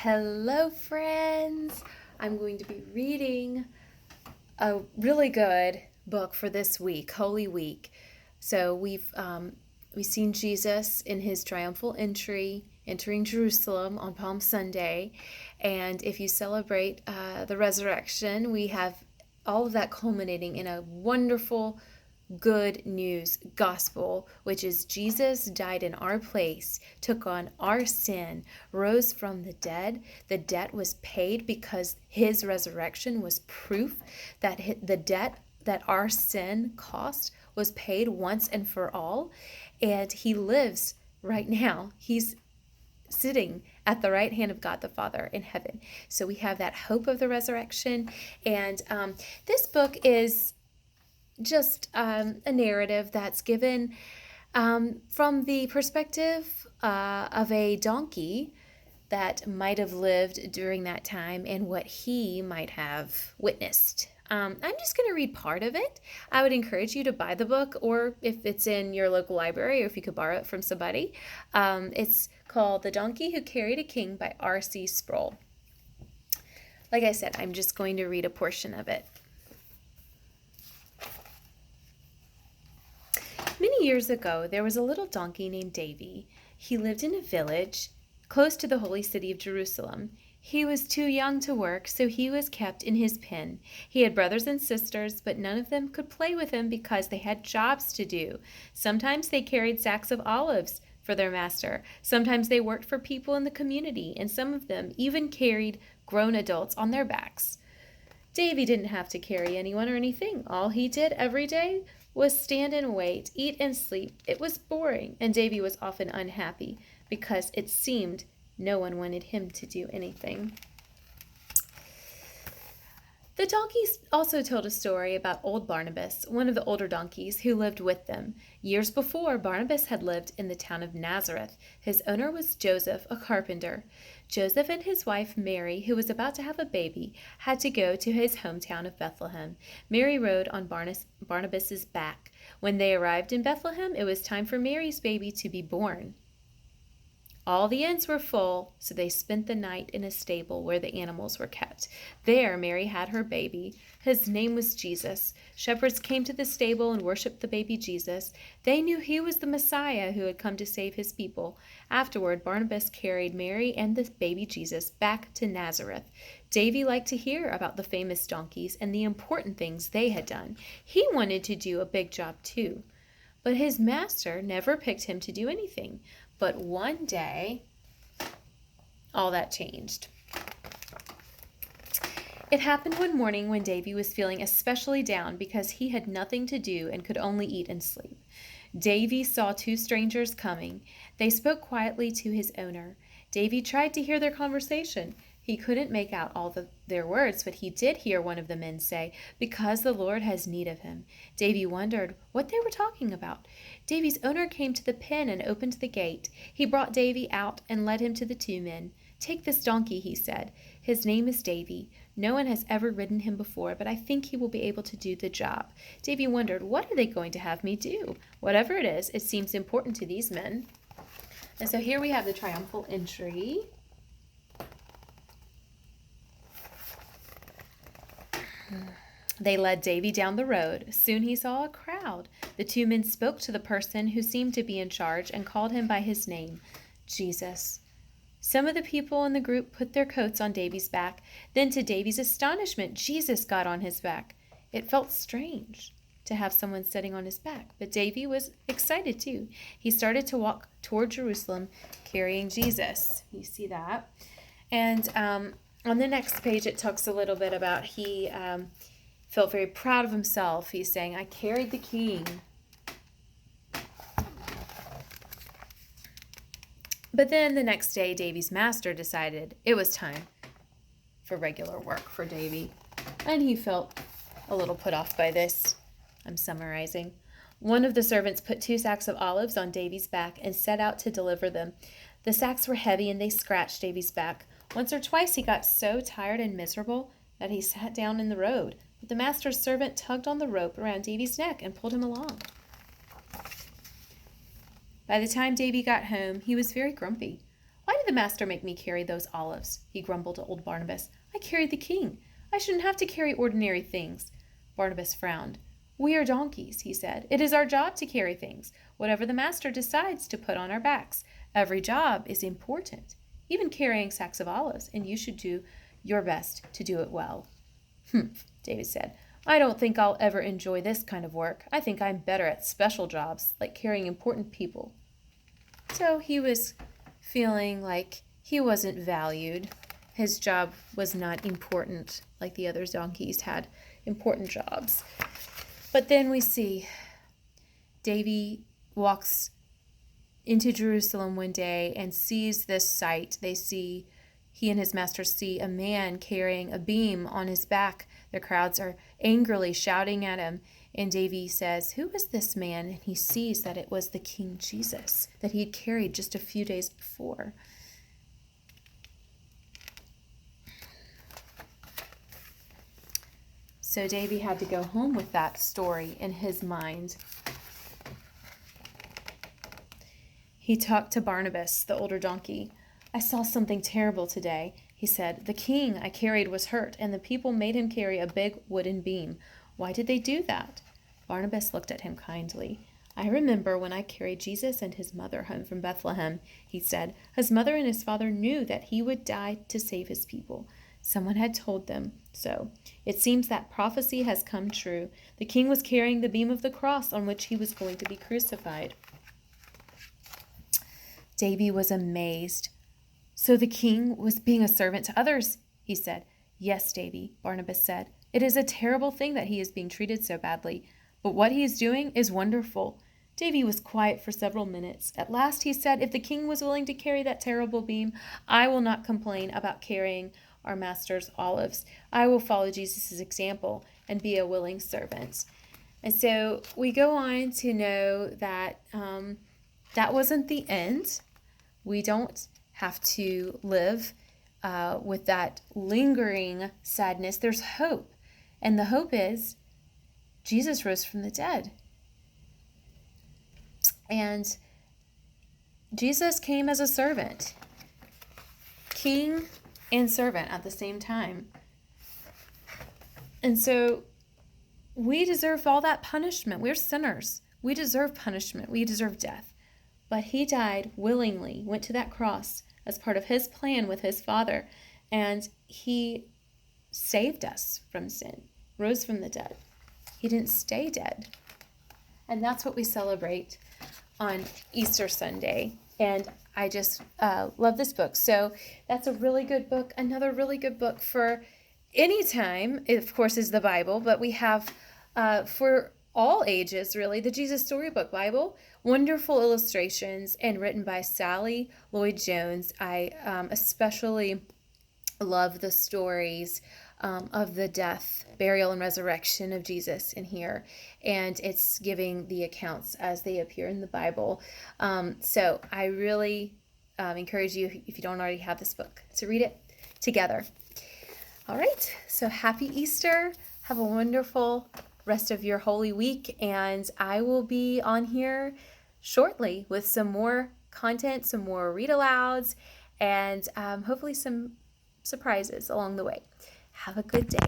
Hello, friends. I'm going to be reading a really good book for this week, Holy Week. So we've seen Jesus in his triumphal entering Jerusalem on Palm Sunday, and if you celebrate the resurrection, we have all of that culminating in a wonderful good news gospel, which is Jesus died in our place, took on our sin, rose from the dead. The debt was paid because his resurrection was proof that the debt that our sin cost was paid once and for all. And he lives right now. He's sitting at the right hand of God the Father in heaven. So we have that hope of the resurrection. And this book is just a narrative that's given from the perspective of a donkey that might have lived during that time and what he might have witnessed. I'm just going to read part of it. I would encourage you to buy the book, or if it's in your local library, or if you could borrow it from somebody. It's called The Donkey Who Carried a King by R.C. Sprole. Like I said, I'm just going to read a portion of it. Many years ago, there was a little donkey named Davy. He lived in a village close to the holy city of Jerusalem. He was too young to work, so he was kept in his pen. He had brothers and sisters, but none of them could play with him because they had jobs to do. Sometimes they carried sacks of olives for their master. Sometimes they worked for people in the community, and some of them even carried grown adults on their backs. Davy didn't have to carry anyone or anything. All he did every day was stand and wait, eat and sleep. It was boring, and Davy was often unhappy because it seemed no one wanted him to do anything. The donkeys also told a story about Old Barnabas, one of the older donkeys who lived with them. Years before, Barnabas had lived in the town of Nazareth. His owner was Joseph, a carpenter. Joseph and his wife Mary, who was about to have a baby, had to go to his hometown of Bethlehem. Mary rode on Barnabas's back. When they arrived in Bethlehem, it was time for Mary's baby to be born. All the inns were full, so they spent the night in a stable where the animals were kept. There Mary had her baby. His name was Jesus. Shepherds came to the stable and worshipped the baby Jesus. They knew he was the Messiah who had come to save his people. Afterward, Barnabas carried Mary and the baby Jesus back to Nazareth. Davy liked to hear about the famous donkeys and the important things they had done. He wanted to do a big job too. But his master never picked him to do anything. But one day, all that changed. It happened one morning when Davy was feeling especially down because he had nothing to do and could only eat and sleep. Davy saw two strangers coming. They spoke quietly to his owner. Davy tried to hear their conversation. He couldn't make out all their words, but he did hear one of the men say, "Because the Lord has need of him." Davy wondered what they were talking about. Davy's owner came to the pen and opened the gate. He brought Davy out and led him to the two men. "Take this donkey," he said. "His name is Davy. No one has ever ridden him before, but I think he will be able to do the job." Davy wondered, what are they going to have me do? Whatever it is, it seems important to these men. And so here we have the triumphal entry. They led Davy down the road. Soon he saw a crowd. The two men spoke to the person who seemed to be in charge and called him by his name, Jesus. Some of the people in the group put their coats on Davy's back. Then, to Davy's astonishment, Jesus got on his back. It felt strange to have someone sitting on his back, but Davy was excited too. He started to walk toward Jerusalem carrying Jesus. You see that? And on the next page, it talks a little bit about he felt very proud of himself. He's saying, "I carried the king." But then the next day, Davy's master decided it was time for regular work for Davy, and he felt a little put off by this. I'm summarizing. One of the servants put 2 sacks of olives on Davy's back and set out to deliver them. The sacks were heavy, and they scratched Davy's back. Once or twice he got so tired and miserable that he sat down in the road. But the master's servant tugged on the rope around Davy's neck and pulled him along. By the time Davy got home, he was very grumpy. Why did did the master make me carry those olives?" he grumbled to old Barnabas. "I carried the king. I shouldn't have to carry ordinary things." Barnabas frowned. "We are donkeys," he said. "It is our job to carry things, whatever the master decides to put on our backs. Every job is important, even carrying sacks of olives, and you should do your best to do it well." "Humph," David said. "I don't think I'll ever enjoy this kind of work. I think I'm better at special jobs, like carrying important people." So he was feeling like he wasn't valued. His job was not important, like the other donkeys had important jobs. But then we see Davy walks into Jerusalem one day and sees this sight. He and his master see a man carrying a beam on his back. The crowds are angrily shouting at him. And Davy says, "Who is this man?" And he sees that it was the King Jesus that he had carried just a few days before. So Davy had to go home with that story in his mind. He talked to Barnabas, the older donkey. "I saw something terrible today," he said. "The king I carried was hurt, and the people made him carry a big wooden beam. Why did they do that?" Barnabas looked at him kindly. "I remember when I carried Jesus and his mother home from Bethlehem," he said. "His mother and his father knew that he would die to save his people. Someone had told them so. It seems that prophecy has come true. The king was carrying the beam of the cross on which he was going to be crucified." Davy was amazed. "So the king was being a servant to others," he said. "Yes, Davy," Barnabas said. "It is a terrible thing that he is being treated so badly. But what he is doing is wonderful." Davy was quiet for several minutes. At last he said, "If the king was willing to carry that terrible beam, I will not complain about carrying our master's olives. I will follow Jesus' example and be a willing servant." And so we go on to know that that wasn't the end. We don't have to live with that lingering sadness. There's hope. And the hope is Jesus rose from the dead. And Jesus came as a servant, king and servant at the same time. And so we deserve all that punishment. We're sinners. We deserve punishment. We deserve death. But he died willingly, went to that cross as part of his plan with his Father, and he saved us from sin, rose from the dead. He didn't stay dead. And that's what we celebrate on Easter Sunday. And I just love this book. So that's a really good book. Another really good book for any time, of course, is the Bible, but we have for all ages, really, the Jesus Storybook Bible. Wonderful illustrations and written by Sally Lloyd-Jones. I especially love the stories of the death, burial, and resurrection of Jesus in here. And it's giving the accounts as they appear in the Bible. So I really encourage you, if you don't already have this book, to read it together. All right, so happy Easter. Have a wonderful rest of your Holy Week. And I will be on here shortly with some more content, some more read alouds, and hopefully some surprises along the way. Have a good day.